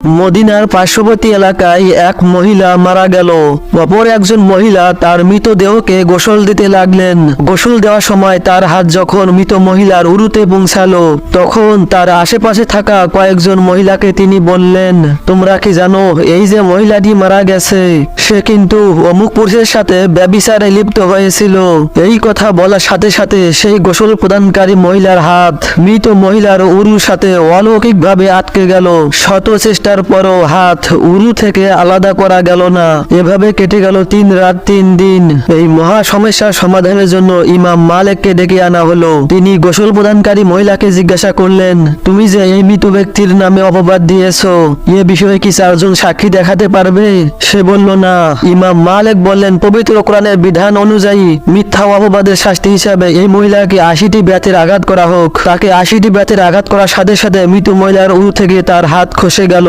মদিনার পার্শ্ববর্তী এলাকায় এক মহিলা মারা গেল। অপর একজন মহিলা তার মৃতদেহকে গোসল দিতে লাগলেন। গোসল দেওয়ার সময় তার হাত যখন মৃত মহিলার উরুতে পৌঁছালো, তখন তার আশেপাশে থাকা কয়েকজন মহিলাকে তিনি বললেন, তোমরা কি জানো এই যে মহিলাটি মারা গেছে, সে কিন্তু অমুক পুরুষের সাথে ব্যভিচারে লিপ্ত হয়েছিল। এই কথা বলার সাথে সাথে সেই গোসল প্রদানকারী মহিলার হাত মৃত মহিলার উরুর সাথে অলৌকিকভাবে আটকে গেল। শত চেষ্টার পরও হাত উরু থেকে আলাদা করা গেল না। এভাবে কেটে গেল 3 রাত 3 দিন। এই মহা সমস্যার সমাধানের জন্য ইমাম মালিককে ডেকে আনা হলো। তিনি গোসল প্রদানকারী মহিলাকে জিজ্ঞাসা করলেন, তুমি যে এই মৃত ব্যক্তির নামে অপবাদ দিয়েছো, এ বিষয়ে কি 4 জন সাক্ষী দেখাতে পারবে? সে বলল না। ইমাম মালিক বললেন, পবিত্র কোরআনের বিধান অনুযায়ী মিথ্যা অপবাদের শাস্তি হিসাবে এই মহিলাকে 80টি বেতের আঘাত করা হোক। তাকে 80টি বেতের আঘাত করার সাথে সাথে মৃত মহিলার উরু থেকে তার হাত খসে গেল।